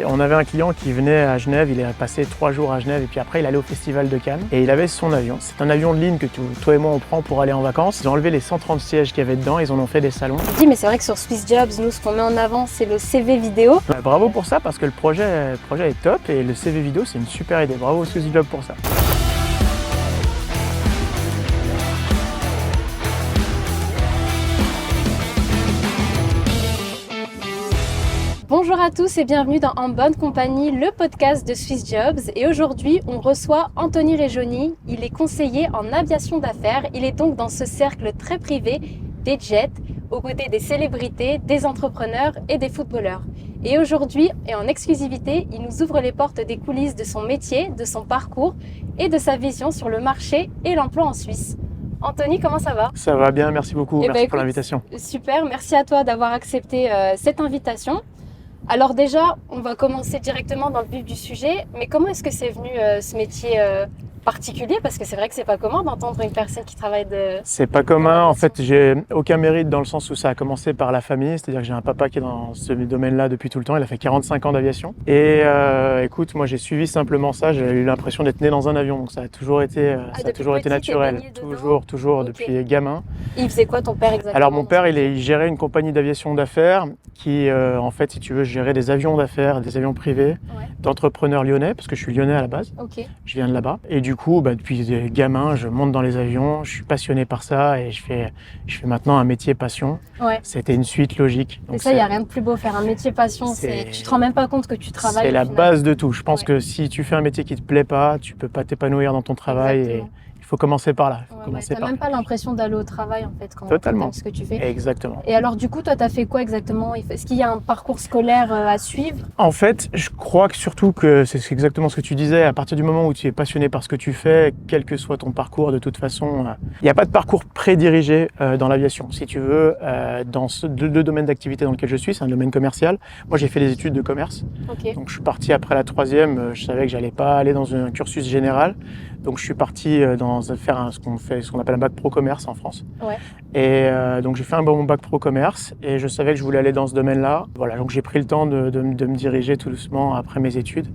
On avait un client qui venait à Genève, il est passé 3 jours à Genève et puis après il allait au festival de Cannes et il avait son avion. C'est un avion de ligne que toi et moi on prend pour aller en vacances. Ils ont enlevé les 130 sièges qu'il y avait dedans, ils en ont fait des salons. Je dis mais c'est vrai que sur SwissJobs, nous ce qu'on met en avant c'est le CV vidéo. Bravo pour ça parce que le projet est top et le CV vidéo c'est une super idée. Bravo SwissJobs pour ça. Bonjour à tous et bienvenue dans En bonne compagnie, le podcast de SwissJobs. Et aujourd'hui, on reçoit Anthony Régioni. Il est conseiller en aviation d'affaires. Il est donc dans ce cercle très privé des jets, aux côtés des célébrités, des entrepreneurs et des footballeurs. Et aujourd'hui, et en exclusivité, il nous ouvre les portes des coulisses de son métier, de son parcours et de sa vision sur le marché et l'emploi en Suisse. Anthony, comment ça va? Ça va bien, merci beaucoup, merci pour l'invitation. Super, merci à toi d'avoir accepté cette invitation. Alors déjà, on va commencer directement dans le vif du sujet, mais comment est-ce que c'est venu ce métier particulier? Parce que c'est vrai que c'est pas commun d'entendre une personne qui travaille de... C'est pas commun, en fait j'ai aucun mérite dans le sens où ça a commencé par la famille, c'est-à-dire que j'ai un papa qui est dans ce domaine-là depuis tout le temps, il a fait 45 ans d'aviation. Et écoute, moi j'ai suivi simplement ça, j'ai eu l'impression d'être né dans un avion, donc ça a toujours été, naturel, toujours, Okay. depuis gamin. Il faisait quoi ton père exactement? Alors mon père il gérait une compagnie d'aviation d'affaires qui en fait si tu veux gérait des avions d'affaires, des avions privés, d'entrepreneurs lyonnais, parce que je suis lyonnais à la base, je viens de là-bas. Et du coup depuis gamin je monte dans les avions, je suis passionné par ça et je fais maintenant un métier passion. C'était une suite logique. Donc et ça, il n'y a rien de plus beau, faire un métier passion, tu te rends même pas compte que tu travailles. C'est la base de tout. Je pense que si tu fais un métier qui te plaît pas, tu peux pas t'épanouir dans ton travail. Exactement. Et il faut commencer par là. Tu n'as même pas l'impression d'aller au travail en fait quand tu aimes ce que tu fais. Exactement. Et alors du coup, toi, tu as fait quoi exactement? Est-ce qu'il y a un parcours scolaire à suivre? En fait, je crois que surtout que c'est exactement ce que tu disais. À partir du moment où tu es passionné par ce que tu fais, quel que soit ton parcours, de toute façon, il n'y a pas de parcours prédirigé dans l'aviation. Si tu veux, dans ce deux domaines d'activité dans lequel je suis, c'est un domaine commercial. Moi, j'ai fait des études de commerce. Donc, je suis parti après la troisième. Je savais que j'allais pas aller dans un cursus général. Donc, je suis parti faire ce qu'on appelle un bac pro commerce en France. Et donc, j'ai fait un bon bac pro commerce et je savais que je voulais aller dans ce domaine-là. Voilà, donc j'ai pris le temps de me diriger tout doucement après mes études.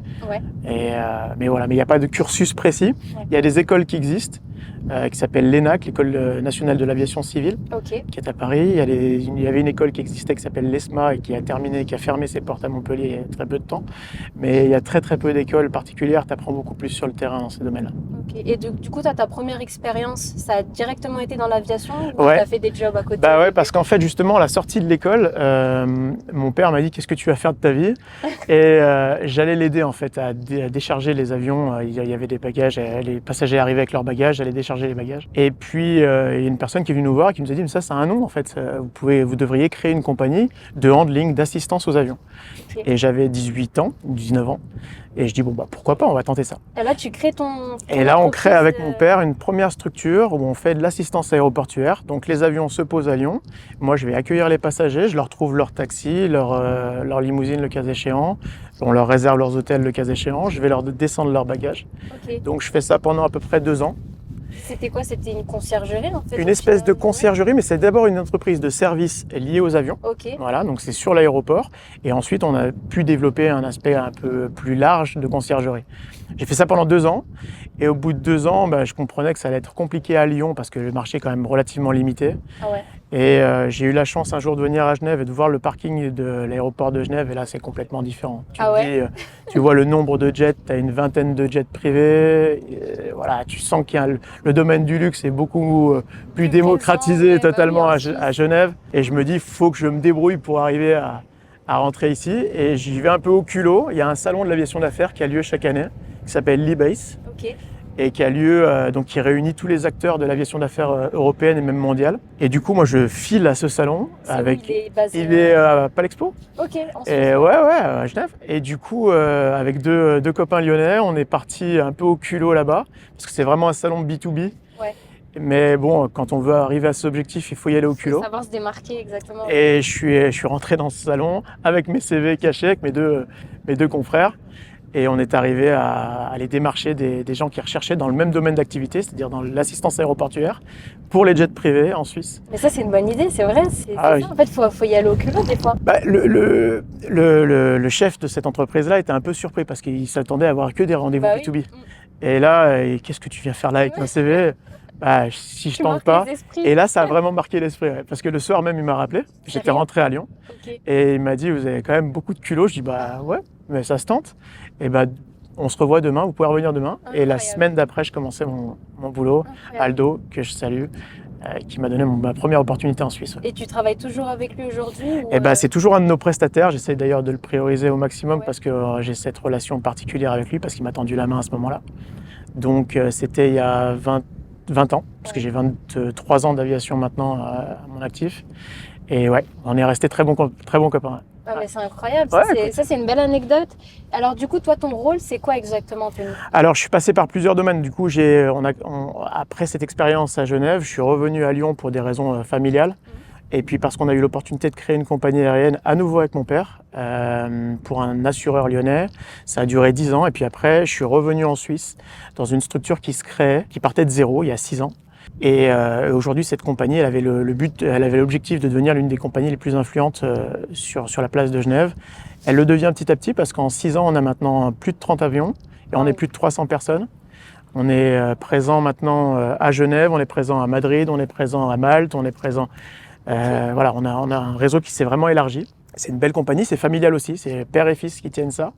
Mais voilà, mais il n'y a pas de cursus précis. Il y a des écoles qui existent, qui s'appelle l'ENAC, l'École nationale de l'aviation civile, qui est à Paris. Il y avait une école qui existait qui s'appelle l'ESMA et qui a fermé ses portes à Montpellier il y a très peu de temps. Mais il y a très peu d'écoles particulières. Tu apprends beaucoup plus sur le terrain dans ces domaines-là. Et du coup, ta première expérience, ça a directement été dans l'aviation ou tu as fait des jobs à côté? Parce qu'en fait, justement, à la sortie de l'école, mon père m'a dit « Qu'est-ce que tu vas faire de ta vie ?» Et j'allais l'aider en fait à décharger les avions. Il y avait des bagages, les passagers arrivaient avec leurs bagages, j'allais décharger les bagages. Et puis, il y a une personne qui est venue nous voir et qui nous a dit « Mais ça a un nom en fait, vous devriez créer une compagnie de handling, d'assistance aux avions. » Et j'avais 19 ans. Et je dis pourquoi pas, on va tenter ça. Et là tu crées Et là on crée avec mon père une première structure où on fait de l'assistance aéroportuaire. Donc les avions se posent à Lyon. Moi je vais accueillir les passagers, je leur trouve leur taxi, leur limousine le cas échéant. On leur réserve leurs hôtels le cas échéant. Je vais leur descendre leurs bagages. Donc je fais ça pendant à peu près 2 ans. C'était quoi? C'était une conciergerie en fait? Une espèce de conciergerie, mais c'est d'abord une entreprise de services liée aux avions. Voilà, donc c'est sur l'aéroport. Et ensuite, on a pu développer un aspect un peu plus large de conciergerie. J'ai fait ça pendant 2 ans. Et au bout de 2 ans, je comprenais que ça allait être compliqué à Lyon parce que le marché est quand même relativement limité. Et j'ai eu la chance un jour de venir à Genève et de voir le parking de l'aéroport de Genève. Et là, c'est complètement différent. Tu vois le nombre de jets, tu as une vingtaine de jets privés. Et voilà, tu sens qu'il y a le domaine du luxe est beaucoup plus démocratisé totalement à Genève. Et je me dis, il faut que je me débrouille pour arriver à rentrer ici. Et j'y vais un peu au culot. Il y a un salon de l'aviation d'affaires qui a lieu chaque année, qui s'appelle l'e-Base. Et qui a lieu, qui réunit tous les acteurs de l'aviation d'affaires européenne et même mondiale. Et du coup, moi, je file à ce salon. Il est à Palexpo. Et à Genève. Et du coup, avec deux copains lyonnais, on est parti un peu au culot là-bas, parce que c'est vraiment un salon B2B. Mais bon, quand on veut arriver à cet objectif, il faut y aller au culot. Ça va se démarquer, exactement. Et je suis rentré dans ce salon avec mes CV cachés, avec mes deux confrères. Et on est arrivé à aller démarcher des gens qui recherchaient dans le même domaine d'activité, c'est-à-dire dans l'assistance aéroportuaire, pour les jets privés en Suisse. Mais ça, c'est une bonne idée, c'est vrai. C'est ça. En fait, faut y aller au culot des fois. Le chef de cette entreprise-là était un peu surpris parce qu'il s'attendait à avoir que des rendez-vous B2B. Et là, qu'est-ce que tu viens faire là avec mon CV ? Si je tente pas. Et là, ça a vraiment marqué l'esprit. Ouais. Parce que le soir même, il m'a rappelé. J'étais rentré à Lyon. Et il m'a dit, vous avez quand même beaucoup de culot. Je dis, ouais, mais ça se tente. Et on se revoit demain, vous pouvez revenir demain. Et la semaine d'après, je commençais mon boulot. Aldo, que je salue, qui m'a donné ma première opportunité en Suisse. Et tu travailles toujours avec lui aujourd'hui C'est toujours un de nos prestataires. J'essaie d'ailleurs de le prioriser au maximum parce que j'ai cette relation particulière avec lui, parce qu'il m'a tendu la main à ce moment-là. Donc c'était il y a 20 ans, parce que j'ai 23 ans d'aviation maintenant à mon actif. Et ouais, on est restés très bons copains. Mais c'est incroyable, ça c'est une belle anecdote. Alors du coup, toi, ton rôle, c'est quoi exactement, Anthony ? Alors je suis passé par plusieurs domaines. Du coup, après cette expérience à Genève, je suis revenu à Lyon pour des raisons familiales. Et puis parce qu'on a eu l'opportunité de créer une compagnie aérienne à nouveau avec mon père, pour un assureur lyonnais. Ça a duré 10 ans. Et puis après, je suis revenu en Suisse dans une structure qui se créait, qui partait de zéro il y a 6 ans. Et aujourd'hui, cette compagnie, elle avait l'objectif de devenir l'une des compagnies les plus influentes sur la place de Genève. Elle le devient petit à petit parce qu'en 6 ans, on a maintenant plus de 30 avions et on est plus de 300 personnes. On est présent maintenant à Genève, on est présent à Madrid, on est présent à Malte, on est présent... Voilà, on a un réseau qui s'est vraiment élargi. C'est une belle compagnie, c'est familial aussi, c'est père et fils qui tiennent ça.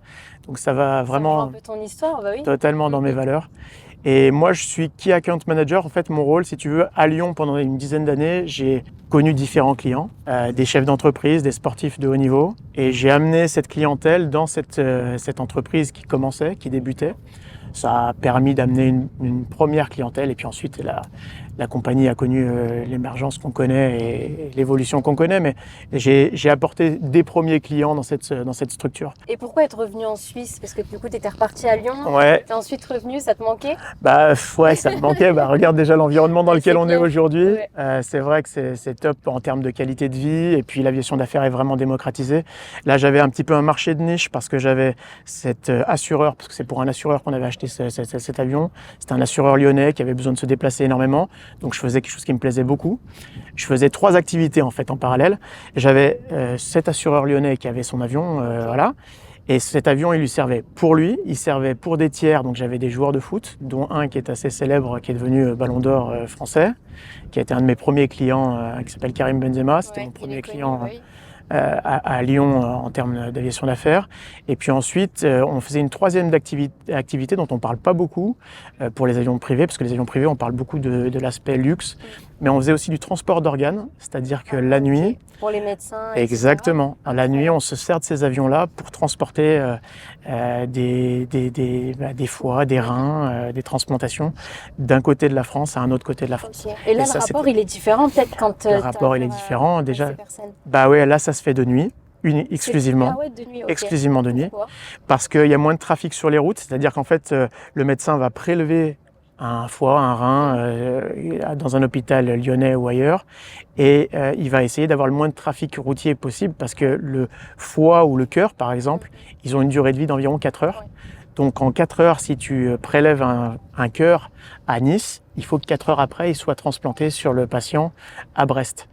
Donc ça va vraiment... un peu ton histoire, oui. Totalement dans mes valeurs. Et moi, je suis Key Account Manager. En fait, mon rôle, si tu veux, à Lyon, pendant une dizaine d'années, j'ai connu différents clients, des chefs d'entreprise, des sportifs de haut niveau. Et j'ai amené cette clientèle dans cette entreprise qui commençait, qui débutait. Ça a permis d'amener une première clientèle. Et puis ensuite, la compagnie a connu l'émergence qu'on connaît et l'évolution qu'on connaît. Mais j'ai apporté des premiers clients dans cette structure. Et pourquoi être revenu en Suisse ? Parce que du coup, tu étais reparti à Lyon. Ouais. Tu es ensuite revenu, ça te manquait ? Ouais, ça me manquait. Regarde déjà l'environnement dans lequel on est aujourd'hui. Ouais. C'est vrai que c'est top en termes de qualité de vie. Et puis l'aviation d'affaires est vraiment démocratisée. Là, j'avais un petit peu un marché de niche parce que j'avais cet assureur, parce que c'est pour un assureur qu'on avait acheté cet avion. C'était un assureur lyonnais qui avait besoin de se déplacer énormément. Donc je faisais quelque chose qui me plaisait beaucoup. Je faisais 3 activités en fait en parallèle. J'avais cet assureur lyonnais qui avait son avion, voilà. Et cet avion, il lui servait pour lui, il servait pour des tiers. Donc j'avais des joueurs de foot, dont un qui est assez célèbre, qui est devenu Ballon d'Or français, qui a été un de mes premiers clients, qui s'appelle Karim Benzema. C'était mon premier client. À Lyon en termes d'aviation d'affaires. Et puis ensuite, on faisait une troisième activité dont on ne parle pas beaucoup pour les avions privés, parce que les avions privés, on parle beaucoup de l'aspect luxe, mais on faisait aussi du transport d'organes, c'est-à-dire que la nuit... Pour les médecins. Exactement. La nuit, on se sert de ces avions-là pour transporter des foies, des reins, des transplantations d'un côté de la France à un autre côté de la France. Et là, le rapport, il est différent peut-être quand... Le rapport, il est différent. Déjà, là, ça se fait de nuit. Exclusivement, de nuit, exclusivement de nuit, parce qu'il y a moins de trafic sur les routes, c'est-à-dire qu'en fait, le médecin va prélever un foie, un rein dans un hôpital lyonnais ou ailleurs, et il va essayer d'avoir le moins de trafic routier possible, parce que le foie ou le cœur, par exemple, ils ont une durée de vie d'environ 4 heures. Donc en 4 heures, si tu prélèves un cœur à Nice, il faut que 4 heures après, il soit transplanté sur le patient à Brest.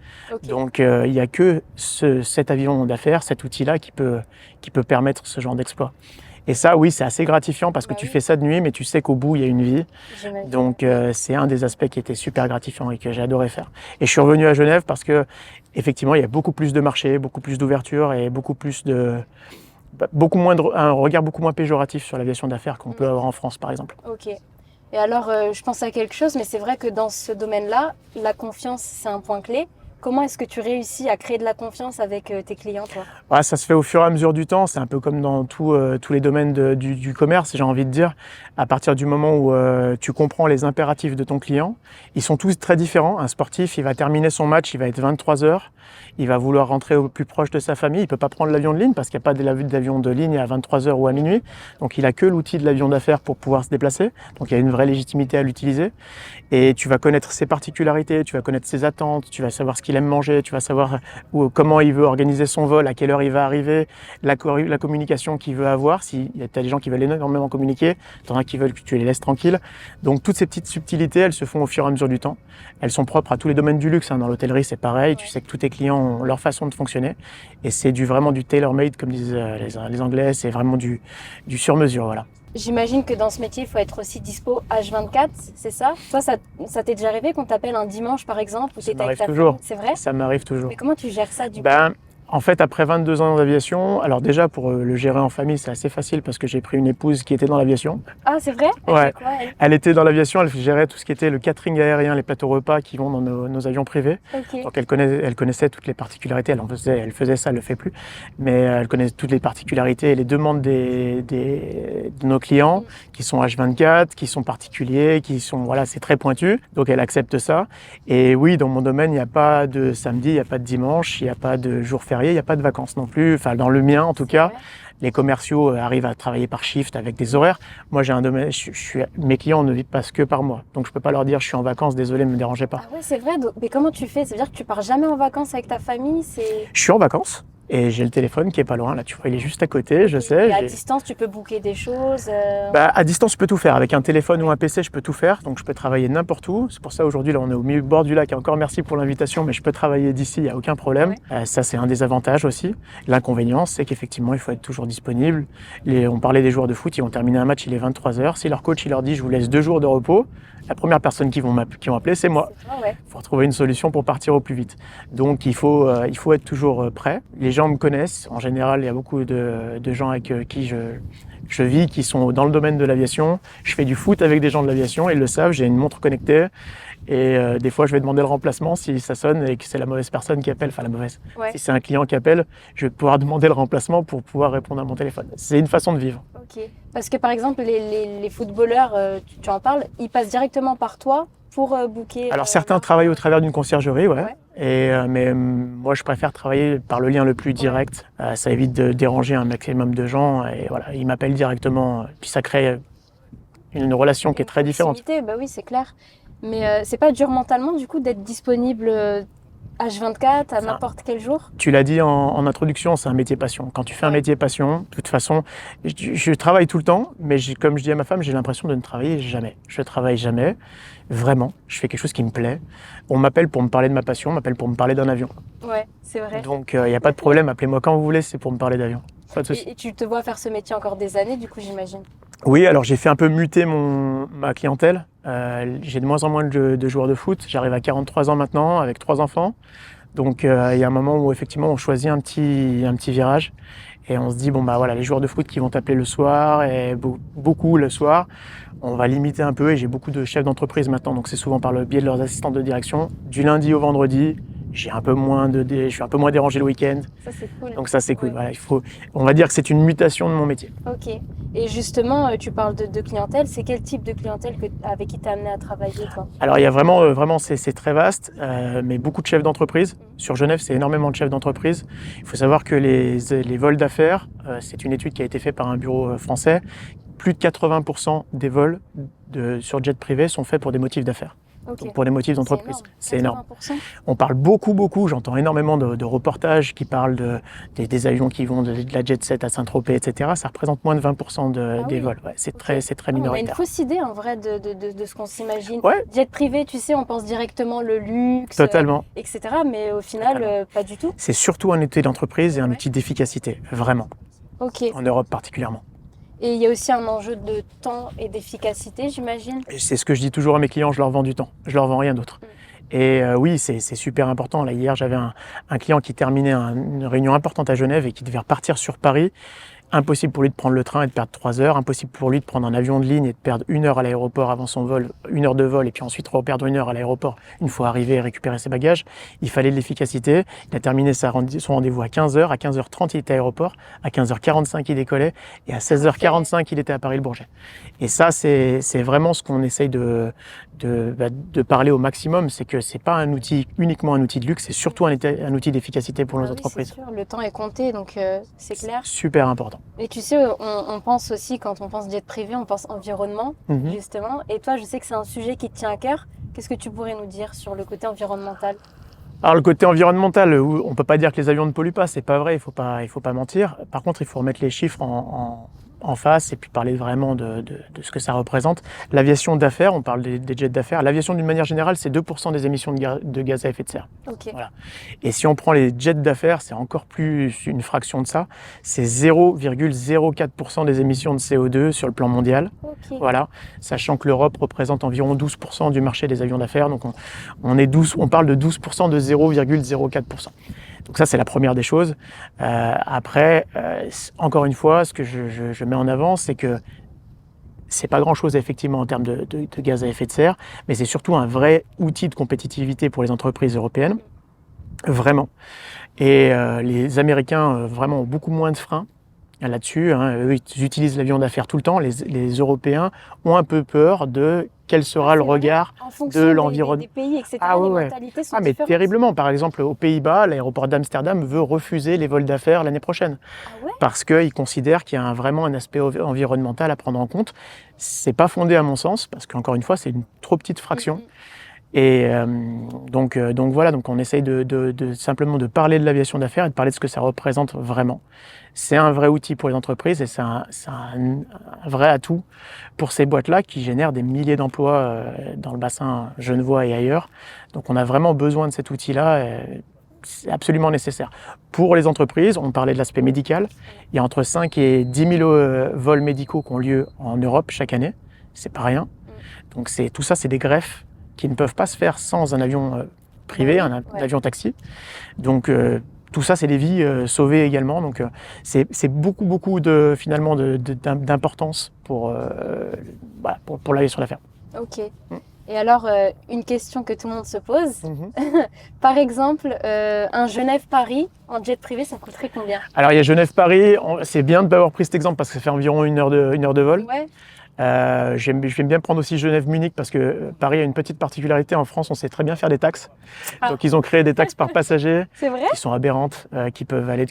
Donc il n'y a que cet avion d'affaires, cet outil-là qui peut permettre ce genre d'exploit. Et ça, oui, c'est assez gratifiant parce que tu fais ça de nuit, mais tu sais qu'au bout, il y a une vie. Donc c'est un des aspects qui était super gratifiant et que j'ai adoré faire. Et je suis revenu à Genève parce que effectivement, il y a beaucoup plus de marché, beaucoup plus d'ouverture et un regard beaucoup moins péjoratif sur l'aviation d'affaires qu'on peut avoir en France, par exemple. Ok. Et alors, je pense à quelque chose, mais c'est vrai que dans ce domaine-là, la confiance, c'est un point clé. Comment est-ce que tu réussis à créer de la confiance avec tes clients, toi ? Ça se fait au fur et à mesure du temps. C'est un peu comme dans tous les domaines du commerce, j'ai envie de dire. À partir du moment où tu comprends les impératifs de ton client, ils sont tous très différents. Un sportif, il va terminer son match, il va être 23 heures. Il va vouloir rentrer au plus proche de sa famille. Il ne peut pas prendre l'avion de ligne parce qu'il n'y a pas d'avion de ligne à 23 heures ou à minuit. Donc, il n'a que l'outil de l'avion d'affaires pour pouvoir se déplacer. Donc, il y a une vraie légitimité à l'utiliser. Et tu vas connaître ses particularités, tu vas connaître ses attentes, tu vas savoir ce qu'il qu'il aime manger, tu vas savoir comment il veut organiser son vol, à quelle heure il va arriver, la communication qu'il veut avoir. Si tu as des gens qui veulent énormément communiquer, t'en as qui veulent que tu les laisses tranquilles. Donc toutes ces petites subtilités, elles se font au fur et à mesure du temps. Elles sont propres à tous les domaines du luxe. Dans l'hôtellerie, c'est pareil. Tu sais que tous tes clients ont leur façon de fonctionner. Et c'est vraiment du tailor-made, comme disent les Anglais. C'est vraiment du sur-mesure, voilà. J'imagine que dans ce métier, il faut être aussi dispo H24, c'est ça? Toi, ça t'est déjà arrivé qu'on t'appelle un dimanche, par exemple, où tu es avec ta famille? C'est vrai? Ça m'arrive toujours. Mais comment tu gères ça, du coup? En fait, après 22 ans d'aviation, alors déjà pour le gérer en famille, c'est assez facile parce que j'ai pris une épouse qui était dans l'aviation. Ah, c'est vrai? Ouais. Quoi, elle était dans l'aviation, elle gérait tout ce qui était le catering aérien, les plateaux repas qui vont dans nos avions privés. Okay. Donc elle connaissait toutes les particularités, elle faisait ça, elle le fait plus, mais elle connaît toutes les particularités et les demandes de nos clients qui sont H24, qui sont particuliers, c'est très pointu. Donc elle accepte ça. Et oui, dans mon domaine, il n'y a pas de samedi, il n'y a pas de dimanche, il n'y a pas de jour férié, il n'y a pas de vacances non plus. Enfin, dans le mien, en tout cas, les commerciaux arrivent à travailler par shift avec des horaires. Moi, j'ai un domaine, mes clients ne passent que par mois. Donc, je peux pas leur dire, je suis en vacances, désolé, ne me dérangez pas. Ah ouais, c'est vrai. Mais comment tu fais? Ça veut dire que tu pars jamais en vacances avec ta famille? Je suis en vacances. Et j'ai le téléphone qui est pas loin, là, tu vois, il est juste à côté, je sais. Et à distance, tu peux booker des choses À distance, je peux tout faire. Avec un téléphone ou un PC, je peux tout faire. Donc, je peux travailler n'importe où. C'est pour ça, aujourd'hui, là, on est au milieu du bord du lac. Et encore merci pour l'invitation, mais je peux travailler d'ici, il n'y a aucun problème. Ouais. Ça, c'est un des avantages aussi. L'inconvénient, c'est qu'effectivement, il faut être toujours disponible. On parlait des joueurs de foot, ils vont terminer un match, il est 23h. Si leur coach, il leur dit, je vous laisse 2 jours de repos, la première personne qui vont appeler, c'est moi. Il faut trouver une solution pour partir au plus vite. Donc, il faut être toujours prêt. Les gens me connaissent. En général, il y a beaucoup de gens avec qui je vis, qui sont dans le domaine de l'aviation. Je fais du foot avec des gens de l'aviation, ils le savent, j'ai une montre connectée. Et des fois, je vais demander le remplacement si ça sonne et que c'est la mauvaise personne qui appelle. Enfin, la mauvaise. Ouais. Si c'est un client qui appelle, je vais pouvoir demander le remplacement pour pouvoir répondre à mon téléphone. C'est une façon de vivre. Ok. Parce que par exemple, les footballeurs, tu en parles, ils passent directement par toi pour booker. Alors certains travaillent au travers d'une conciergerie, ouais. Mais moi, je préfère travailler par le lien le plus direct. Ça évite de déranger un maximum de gens. Et voilà, ils m'appellent directement. Puis ça crée une relation qui est très différente. Bah oui, c'est clair. Mais c'est pas dur mentalement, du coup, d'être disponible H24 à n'importe quel jour? Tu l'as dit en introduction, c'est un métier passion. Quand tu fais un métier passion, de toute façon, je travaille tout le temps, mais comme je dis à ma femme, j'ai l'impression de ne travailler jamais. Je travaille jamais, vraiment. Je fais quelque chose qui me plaît. On m'appelle pour me parler de ma passion, on m'appelle pour me parler d'un avion. Ouais, c'est vrai. Donc, il n'y a pas de problème, appelez-moi quand vous voulez, c'est pour me parler d'avion. Pas de souci. Et tu te vois faire ce métier encore des années, du coup, j'imagine? Oui, alors j'ai fait un peu muter ma clientèle. J'ai de moins en moins de joueurs de foot. J'arrive à 43 ans maintenant, avec 3 enfants. Donc il y a un moment où effectivement on choisit un petit virage et on se dit les joueurs de foot qui vont t'appeler le soir et beaucoup le soir, on va limiter un peu et j'ai beaucoup de chefs d'entreprise maintenant, donc c'est souvent par le biais de leurs assistants de direction. Du lundi au vendredi, je suis un peu moins dérangé le week-end. Ça c'est cool. Donc ça c'est cool. Voilà, on va dire que c'est une mutation de mon métier. Ok. Et justement, tu parles de clientèle. C'est quel type de clientèle avec qui tu es amené à travailler, toi? Alors il y a vraiment c'est très vaste, mais beaucoup de chefs d'entreprise. Sur Genève, c'est énormément de chefs d'entreprise. Il faut savoir que les vols d'affaires, c'est une étude qui a été faite par un bureau français. Plus de 80% des vols sur jet privé sont faits pour des motifs d'affaires. Okay. Donc pour des motifs d'entreprise. C'est énorme. On parle beaucoup, j'entends énormément de reportages qui parlent des avions qui vont de la Jet Set à Saint-Tropez, etc. Ça représente moins de 20% des vols. Ouais, c'est très minoritaire. On a une fausse idée en vrai de ce qu'on s'imagine. Ouais. Jet privé, tu sais, on pense directement le luxe, etc. Mais au final, pas du tout. C'est surtout un outil d'entreprise et un outil d'efficacité, vraiment. Ok. En Europe particulièrement. Et il y a aussi un enjeu de temps et d'efficacité, j'imagine. C'est ce que je dis toujours à mes clients, je leur vends du temps, je leur vends rien d'autre. Et oui, c'est super important. Là, hier, j'avais un client qui terminait une réunion importante à Genève et qui devait repartir sur Paris. Impossible pour lui de prendre le train et de perdre 3 heures. Impossible pour lui de prendre un avion de ligne et de perdre 1 heure à l'aéroport avant son vol, 1 heure de vol, et puis ensuite reperdre 1 heure à l'aéroport une fois arrivé et récupérer ses bagages. Il fallait de l'efficacité. Il a terminé son rendez-vous à 15h. À 15h30, il était à l'aéroport. À 15h45, il décollait. Et à 16h45, il était à Paris-le-Bourget. Et ça, c'est vraiment ce qu'on essaye de parler au maximum. C'est que c'est pas uniquement un outil de luxe, c'est surtout un outil d'efficacité pour nos entreprises. C'est sûr, le temps est compté, donc c'est clair. Super important. Et tu sais, on pense aussi, quand on pense jet privé, on pense environnement, justement. Et toi, je sais que c'est un sujet qui te tient à cœur. Qu'est-ce que tu pourrais nous dire sur le côté environnemental? Alors le côté environnemental, on ne peut pas dire que les avions ne polluent pas, c'est pas vrai, il faut pas mentir. Par contre, il faut remettre les chiffres en face et puis parler vraiment de ce que ça représente. L'aviation d'affaires, on parle des jets d'affaires. L'aviation d'une manière générale, c'est 2% des émissions de gaz à effet de serre. Okay. Voilà. Et si on prend les jets d'affaires, c'est encore plus une fraction de ça. C'est 0,04% des émissions de CO2 sur le plan mondial. Okay. Voilà. Sachant que l'Europe représente environ 12% du marché des avions d'affaires. Donc on parle de 12% de 0,04%. Donc ça, c'est la première des choses. Après, encore une fois, ce que je mets en avant, c'est que c'est pas grand-chose effectivement en termes de gaz à effet de serre, mais c'est surtout un vrai outil de compétitivité pour les entreprises européennes, vraiment. Et les Américains vraiment ont beaucoup moins de freins là-dessus. Eux, ils utilisent l'avion d'affaires tout le temps. Les Européens ont un peu peur de quel sera le regard de l'environnement. Des pays, etc., les mentalités sont mais différentes. terriblement. Par exemple, aux Pays-Bas, l'aéroport d'Amsterdam veut refuser les vols d'affaires l'année prochaine. Parce qu'ils considèrent qu'il y a vraiment un aspect environnemental à prendre en compte. C'est pas fondé à mon sens, parce qu'encore une fois, c'est une trop petite fraction. Et donc voilà, donc on essaye simplement de parler de l'aviation d'affaires et de parler de ce que ça représente vraiment. C'est un vrai outil pour les entreprises et c'est un vrai atout pour ces boîtes-là qui génèrent des milliers d'emplois dans le bassin genevois et ailleurs. Donc on a vraiment besoin de cet outil-là, c'est absolument nécessaire. Pour les entreprises, on parlait de l'aspect médical, il y a entre 5 et 10 000 vols médicaux qui ont lieu en Europe chaque année, c'est pas rien. Donc tout ça, c'est des greffes qui ne peuvent pas se faire sans un avion privé, un avion taxi. Donc tout ça, c'est des vies sauvées également. Donc c'est beaucoup finalement d'importance pour l'aviation d'affaires. Ok. Et alors, une question que tout le monde se pose. Par exemple, un Genève-Paris en jet privé, ça coûterait combien? Alors il y a Genève-Paris, c'est bien de pas avoir pris cet exemple parce que ça fait environ une heure de vol. Ouais. J'aime bien prendre aussi Genève-Munich parce que Paris a une petite particularité. En France, on sait très bien faire des taxes. Donc, ils ont créé des taxes par passager qui sont aberrantes, qui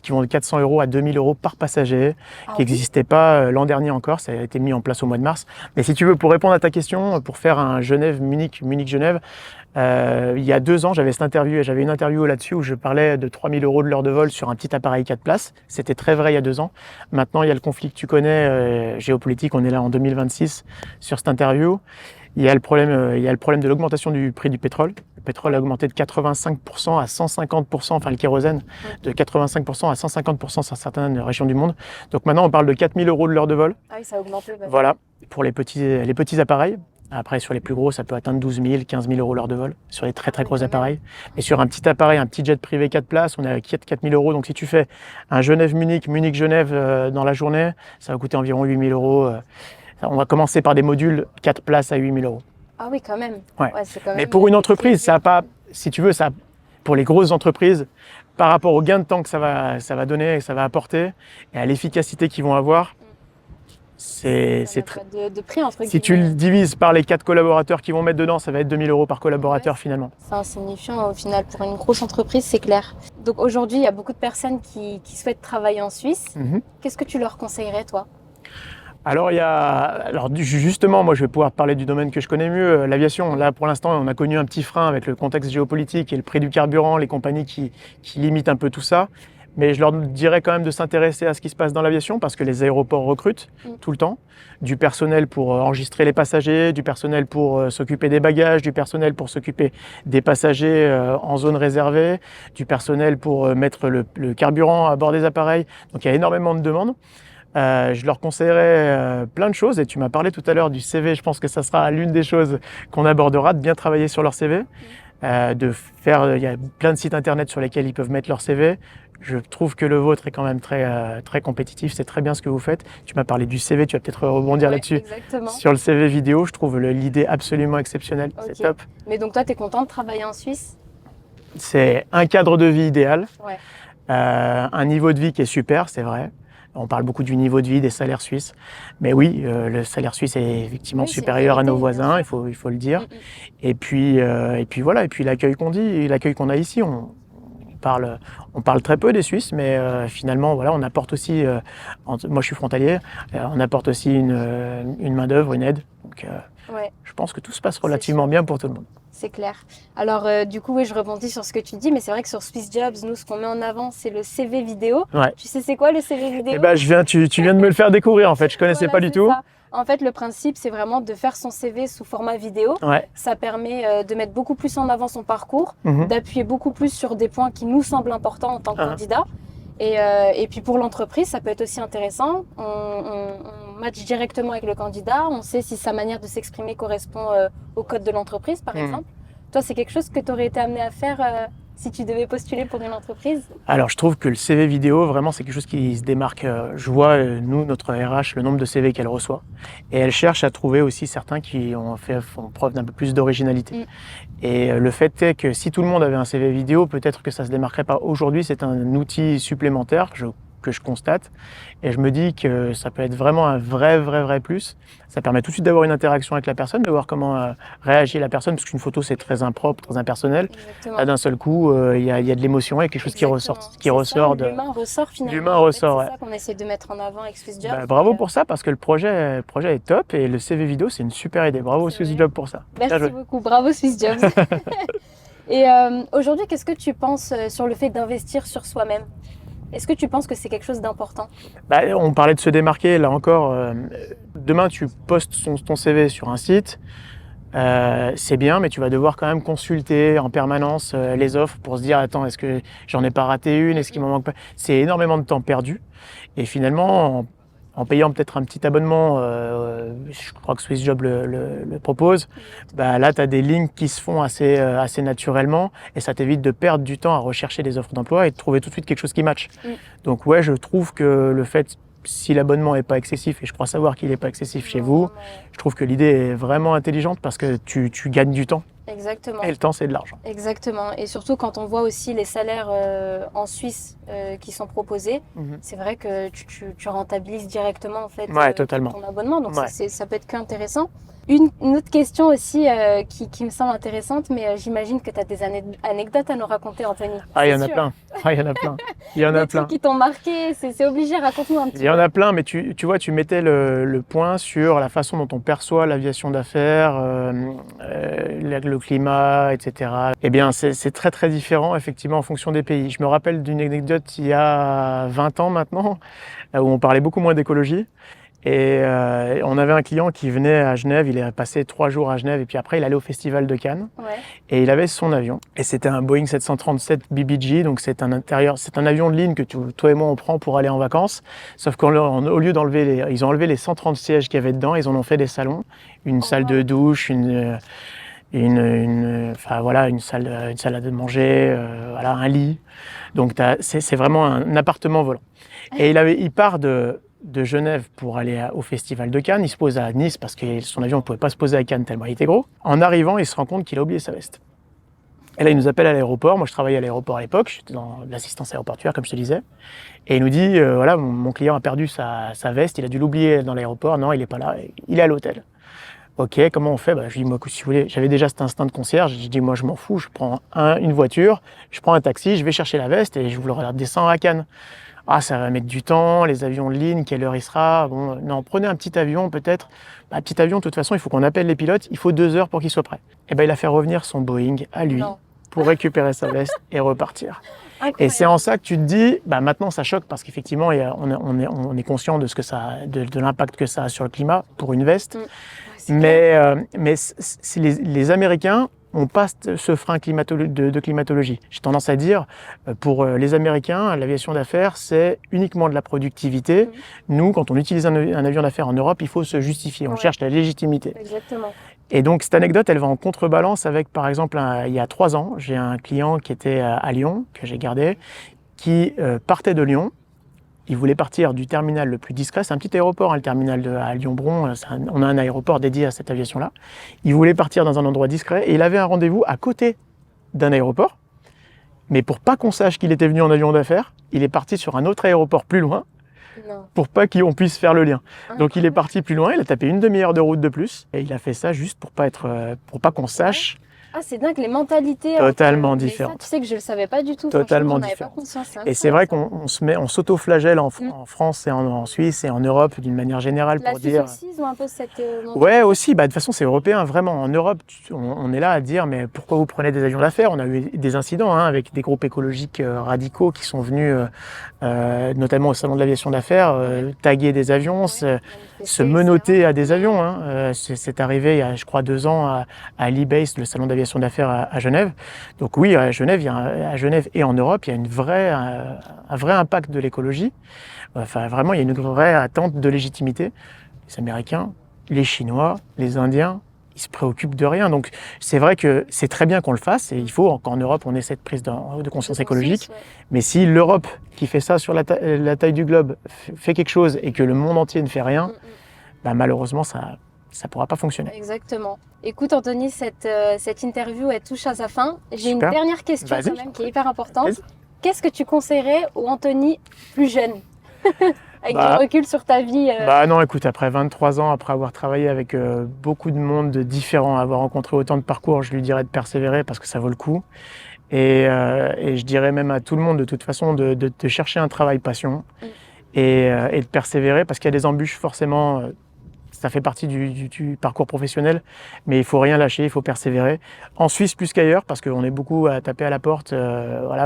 vont de 400 € à 2000 € par passager, qui n'existaient pas l'an dernier encore. Ça a été mis en place au mois de mars. Mais si tu veux, pour répondre à ta question, pour faire un Genève-Munich, Munich-Genève, il y a 2 ans, j'avais une interview là-dessus où je parlais de 3000 € de l'heure de vol sur un petit appareil 4 places. C'était très vrai il y a 2 ans. Maintenant, il y a le conflit que tu connais, géopolitique. On est là en 2026 sur cette interview. Il y a le problème de l'augmentation du prix du pétrole. Le pétrole a augmenté de 85% à 150%, enfin le kérosène, de 85% à 150% sur certaines régions du monde. Donc maintenant, on parle de 4000 € de l'heure de vol. Ah oui, ça a augmenté. Voilà, pour les petits appareils. Après, sur les plus gros, ça peut atteindre 12 000, 15 000 € l'heure de vol, sur les très gros appareils. Mais sur un petit appareil, un petit jet privé 4 places, on est à 4 000 €. Donc si tu fais un Genève-Munich, Munich-Genève dans la journée, ça va coûter environ 8 000 €. On va commencer par des modules 4 places à 8 000 €. Ah oui, quand même. Ouais. C'est quand même. Mais pour une entreprise, ça n'a pas, si tu veux, ça, pour les grosses entreprises, par rapport au gain de temps que ça va donner, que ça va apporter, et à l'efficacité qu'ils vont avoir, c'est très. De prix, entre guillemets. Si tu le divises par les 4 collaborateurs qui vont mettre dedans, ça va être 2 000 € par collaborateur finalement. C'est insignifiant au final pour une grosse entreprise, c'est clair. Donc aujourd'hui, il y a beaucoup de personnes qui souhaitent travailler en Suisse. Qu'est-ce que tu leur conseillerais, toi? Alors justement, moi je vais pouvoir parler du domaine que je connais mieux, l'aviation. Là pour l'instant on a connu un petit frein avec le contexte géopolitique et le prix du carburant, les compagnies qui limitent un peu tout ça. Mais je leur dirais quand même de s'intéresser à ce qui se passe dans l'aviation parce que les aéroports recrutent tout le temps. Du personnel pour enregistrer les passagers, du personnel pour s'occuper des bagages, du personnel pour s'occuper des passagers en zone réservée, du personnel pour mettre le carburant à bord des appareils. Donc il y a énormément de demandes. Je leur conseillerais plein de choses et tu m'as parlé tout à l'heure du CV, je pense que ça sera l'une des choses qu'on abordera, de bien travailler sur leur CV, il y a plein de sites internet sur lesquels ils peuvent mettre leur CV. Je trouve que le vôtre est quand même très compétitif, c'est très bien ce que vous faites. Tu m'as parlé du CV, tu vas peut-être rebondir là-dessus. Exactement. Sur le CV vidéo, je trouve l'idée absolument exceptionnelle, c'est top. Mais donc toi, tu es content de travailler en Suisse? C'est un cadre de vie idéal, un niveau de vie qui est super, c'est vrai. On parle beaucoup du niveau de vie des salaires suisses, mais oui, le salaire suisse est effectivement supérieur à nos voisins, il faut le dire. Et puis voilà, et puis l'accueil qu'on a ici, on parle très peu des Suisses, mais finalement voilà, on apporte aussi, moi je suis frontalier, on apporte aussi une main d'œuvre, une aide. Donc je pense que tout se passe relativement bien pour tout le monde. C'est clair. Alors, du coup, oui, je rebondis sur ce que tu dis, mais c'est vrai que sur Swiss Jobs, nous, ce qu'on met en avant, c'est le CV vidéo. Ouais. Tu sais, c'est quoi le CV vidéo? Eh ben, tu viens de me le faire découvrir, en fait. Je connaissais pas du tout. Ça. En fait, le principe, c'est vraiment de faire son CV sous format vidéo. Ouais. Ça permet de mettre beaucoup plus en avant son parcours, d'appuyer beaucoup plus sur des points qui nous semblent importants en tant que candidat. Et puis pour l'entreprise, ça peut être aussi intéressant. On match directement avec le candidat. On sait si sa manière de s'exprimer correspond au code de l'entreprise, par exemple. Toi, c'est quelque chose que tu aurais été amené à faire si tu devais postuler pour une entreprise? Alors, je trouve que le CV vidéo, vraiment, c'est quelque chose qui se démarque. Je vois, nous, notre RH, le nombre de CV qu'elle reçoit. Et elle cherche à trouver aussi certains qui font preuve d'un peu plus d'originalité. Et le fait est que si tout le monde avait un CV vidéo, peut-être que ça se démarquerait pas. Aujourd'hui, c'est un outil supplémentaire que je constate. Et je me dis que ça peut être vraiment un vrai plus. Ça permet tout de suite d'avoir une interaction avec la personne, de voir comment réagit la personne, parce qu'une photo, c'est très impropre, très impersonnel. Là, d'un seul coup, il y a de l'émotion et quelque chose qui ressort. L'humain ressort finalement. L'humain ressort, c'est ça qu'on essaie de mettre en avant avec Swiss Jobs. Bravo pour ça, parce que le projet est top et le CV vidéo, c'est une super idée. Bravo Swiss Jobs pour ça. Merci beaucoup. Bravo Swiss Jobs. Et aujourd'hui, qu'est-ce que tu penses sur le fait d'investir sur soi-même? Est-ce que tu penses que c'est quelque chose d'important? On parlait de se démarquer, là encore. Demain, tu postes ton CV sur un site, c'est bien, mais tu vas devoir quand même consulter en permanence les offres pour se dire, attends, est-ce que j'en ai pas raté une? Est-ce qu'il m'en manque pas? C'est énormément de temps perdu. Et finalement, en payant peut-être un petit abonnement, je crois que Swiss Jobs le propose, là, tu as des lignes qui se font assez naturellement et ça t'évite de perdre du temps à rechercher des offres d'emploi et de trouver tout de suite quelque chose qui matche. Donc ouais, je trouve que le fait, si l'abonnement n'est pas excessif, et je crois savoir qu'il n'est pas excessif chez vous, je trouve que l'idée est vraiment intelligente parce que tu gagnes du temps. Exactement. Et le temps, c'est de l'argent. Exactement. Et surtout quand on voit aussi les salaires en Suisse qui sont proposés, c'est vrai que tu rentabilises directement en fait totalement. ton abonnement. Donc ça peut être qu'intéressant. Une autre question aussi qui me semble intéressante, mais j'imagine que tu as des anecdotes à nous raconter, Anthony. Il y en a plein. Il y en a plein. Il y en a plein. Des trucs qui t'ont marqué, c'est obligé, raconte-nous un petit peu. Il y en a plein, mais tu vois, tu mettais le point sur la façon dont on perçoit l'aviation d'affaires, le climat, etc. Eh bien, c'est très différent, effectivement, en fonction des pays. Je me rappelle d'une anecdote il y a 20 ans maintenant, où on parlait beaucoup moins d'écologie. Et on avait un client qui venait à Genève, il est passé 3 jours à Genève et puis après il allait au festival de Cannes. Et il avait son avion. Et c'était un Boeing 737 BBJ, donc c'est un avion de ligne que toi et moi on prend pour aller en vacances. Sauf qu'au lieu d'enlever ils ont enlevé les 130 sièges qu'il y avait dedans, ils en ont fait des salons, une salle de douche, une salle à manger, un lit. Donc c'est vraiment un appartement volant. Et il part de Genève pour aller au festival de Cannes. Il se pose à Nice parce que son avion ne pouvait pas se poser à Cannes tellement il était gros. En arrivant, il se rend compte qu'il a oublié sa veste. Et là, il nous appelle à l'aéroport. Moi, je travaillais à l'aéroport à l'époque. J'étais dans l'assistance aéroportuaire, comme je te disais. Et il nous dit, mon client a perdu sa veste. Il a dû l'oublier dans l'aéroport. Non, il n'est pas là. Il est à l'hôtel. Ok, comment on fait? Je lui dis, moi, si vous voulez, j'avais déjà cet instinct de concierge. Je dis, moi, je m'en fous. Je prends une voiture, je prends un taxi, je vais chercher la veste et je vous le redescends à Cannes. Ça va mettre du temps, les avions de ligne, quelle heure il sera? Bon, non, prenez un petit avion peut-être. Petit avion, de toute façon, il faut qu'on appelle les pilotes, il faut 2 heures pour qu'il soit prêt. Et il a fait revenir son Boeing à lui pour récupérer sa veste et repartir. Incroyable. Et c'est en ça que tu te dis, maintenant ça choque parce qu'effectivement, on est conscient de ce que ça, de l'impact que ça a sur le climat pour une veste. Mais les Américains on passe ce frein de climatologie. J'ai tendance à dire, pour les Américains, l'aviation d'affaires, c'est uniquement de la productivité. Nous, quand on utilise un avion d'affaires en Europe, il faut se justifier. On cherche la légitimité. Exactement. Et donc, cette anecdote, elle va en contrebalance avec, par exemple, il y a 3 ans, j'ai un client qui était à Lyon, que j'ai gardé, qui partait de Lyon. Il voulait partir du terminal le plus discret. C'est un petit aéroport, le terminal à Lyon-Bron. On a un aéroport dédié à cette aviation-là. Il voulait partir dans un endroit discret et il avait un rendez-vous à côté d'un aéroport. Mais pour pas qu'on sache qu'il était venu en avion d'affaires, il est parti sur un autre aéroport plus loin pour pas qu'on puisse faire le lien. Donc il est parti plus loin, il a tapé une demi-heure de route de plus et il a fait ça juste pour pas qu'on sache Ah, c'est dingue, les mentalités. Totalement différentes. Tu sais que je ne le savais pas du tout. Totalement différentes. Et c'est vrai qu'on s'auto-flagelle en France et en Suisse et en Europe d'une manière générale pour dire. La Suisse aussi, ils ont un peu cette mentalité. Ouais, aussi. De toute façon, c'est européen, vraiment. En Europe, on est là à dire, mais pourquoi vous prenez des avions d'affaires? On a eu des incidents avec des groupes écologiques radicaux qui sont venus, notamment au salon de l'aviation d'affaires, taguer des avions, se menotter à des avions. C'est arrivé il y a, je crois, 2 ans à l'e-base, le salon d'aviation d'affaires à Genève. Donc oui, à Genève et en Europe, il y a un vrai impact de l'écologie. Enfin, vraiment, il y a une vraie attente de légitimité. Les Américains, les Chinois, les Indiens, ils se préoccupent de rien. Donc c'est vrai que c'est très bien qu'on le fasse et il faut qu'en Europe, on ait cette prise de conscience écologique. Ouais. Mais si l'Europe, qui fait ça sur la taille du globe, fait quelque chose et que le monde entier ne fait rien, malheureusement, ça ne pourra pas fonctionner. Exactement. Écoute Anthony, cette interview elle touche à sa fin. J'ai une dernière question quand même qui est hyper importante. Qu'est-ce que tu conseillerais au Anthony plus jeune avec du recul sur ta vie Non, écoute, après 23 ans, après avoir travaillé avec beaucoup de monde différents, avoir rencontré autant de parcours, je lui dirais de persévérer parce que ça vaut le coup. Et je dirais même à tout le monde de toute façon de chercher un travail passion et de persévérer parce qu'il y a des embûches forcément. Ça fait partie du parcours professionnel, mais il faut rien lâcher, il faut persévérer. En Suisse plus qu'ailleurs, parce qu'on est beaucoup à taper à la porte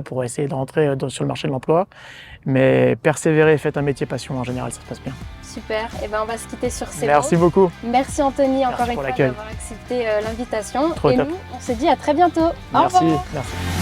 pour essayer de rentrer sur le marché de l'emploi. Mais persévérer, faites un métier passion, en général, ça se passe bien. Super, et on va se quitter sur ces mots. Merci beaucoup. Merci Anthony, encore une fois, d'avoir accepté l'invitation. Et nous, on se dit à très bientôt. Au revoir. Merci.